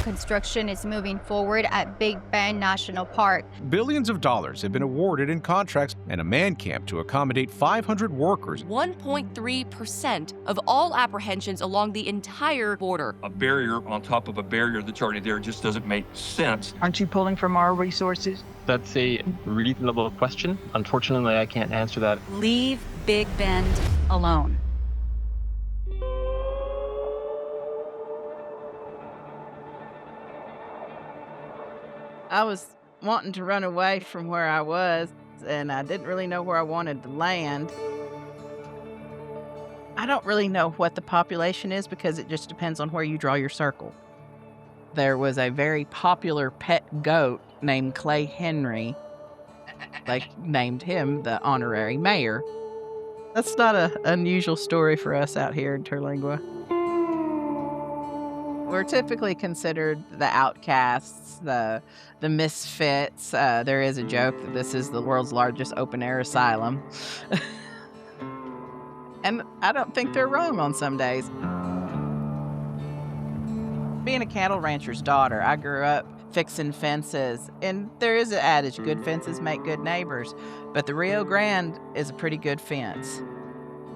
construction is moving forward at Big Bend National Park. Billions of dollars have been awarded in contracts and a man camp to accommodate 500 workers. 1.3% of all apprehensions along the entire border. A barrier on top of a barrier that's already there just doesn't make sense. Aren't you pulling from our resources? That's a reasonable question. Unfortunately, I can't answer that. Leave Big Bend alone. I was wanting to run away from where I was, and I didn't really know where I wanted to land. I don't really know what the population is because it just depends on where you draw your circle. There was a very popular pet goat named Clay Henry. They named him the honorary mayor. That's not an unusual story for us out here in Terlingua. We're typically considered the outcasts, the misfits. There is a joke that this is the world's largest open-air asylum. And I don't think they're wrong on some days. Being a cattle rancher's daughter, I grew up fixing fences. And there is an adage, good fences make good neighbors. But the Rio Grande is a pretty good fence.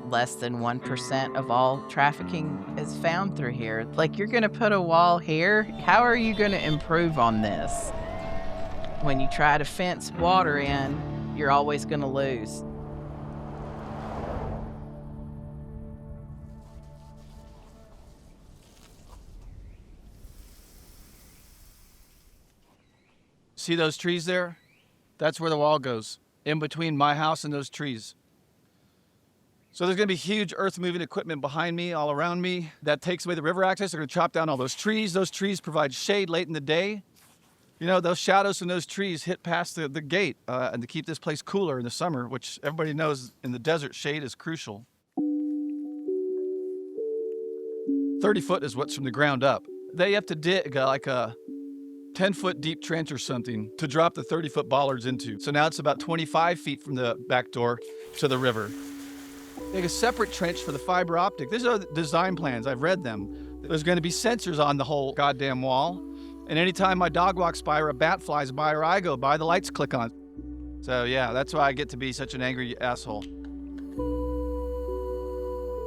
Less than 1% of all trafficking is found through here. Like, you're going to put a wall here? How are you going to improve on this? When you try to fence water in, you're always going to lose. See those trees there? That's where the wall goes, in between my house and those trees. So there's gonna be huge earth-moving equipment behind me, all around me, that takes away the river access. They're gonna chop down all those trees. Those trees provide shade late in the day. You know, those shadows from those trees hit past the gate and to keep this place cooler in the summer, which everybody knows in the desert, shade is crucial. 30 foot is what's from the ground up. They have to dig like a 10-foot deep trench or something to drop the 30-foot bollards into. So now it's about 25 feet from the back door to the river. Make a separate trench for the fiber optic. These are the design plans, I've read them. There's gonna be sensors on the whole goddamn wall. And anytime my dog walks by or a bat flies by or I go by, the lights click on. So yeah, that's why I get to be such an angry asshole.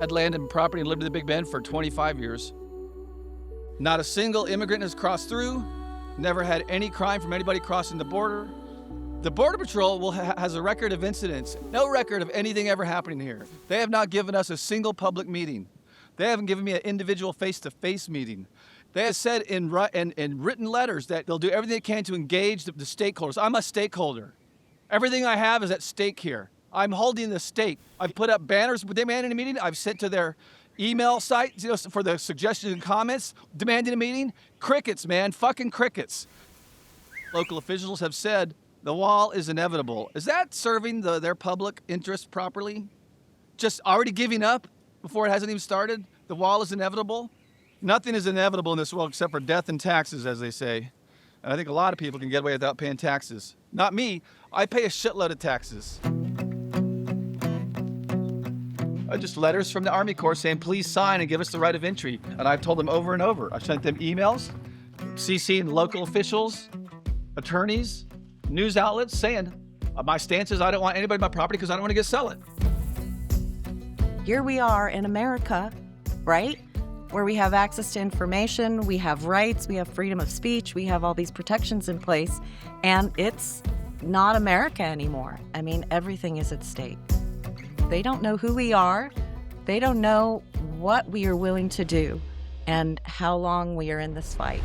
I'd land and property and lived in the Big Bend for 25 years. Not a single immigrant has crossed through. Never had any crime from anybody crossing the border. The Border Patrol has a record of incidents, no record of anything ever happening here. They have not given us a single public meeting. They haven't given me an individual face-to-face meeting. They have said in written letters that they'll do everything they can to engage the stakeholders. I'm a stakeholder. Everything I have is at stake here. I'm holding the stake. I've put up banners demanding a meeting. I've sent to their email site, you know, for the suggestions and comments, demanding a meeting. Crickets, man, fucking crickets. Local officials have said the wall is inevitable. Is that serving their public interest properly? Just already giving up before it hasn't even started? The wall is inevitable? Nothing is inevitable in this world except for death and taxes, as they say. And I think a lot of people can get away without paying taxes. Not me. I pay a shitload of taxes. Just letters from the Army Corps saying, please sign and give us the right of entry. And I've told them over and over. I've sent them emails, CCing local officials, attorneys, news outlets saying, my stance is I don't want anybody on my property because I don't want to sell it. Here we are in America, right? Where we have access to information, we have rights, we have freedom of speech, we have all these protections in place, and it's not America anymore. I mean, everything is at stake. They don't know who we are. They don't know what we are willing to do and how long we are in this fight.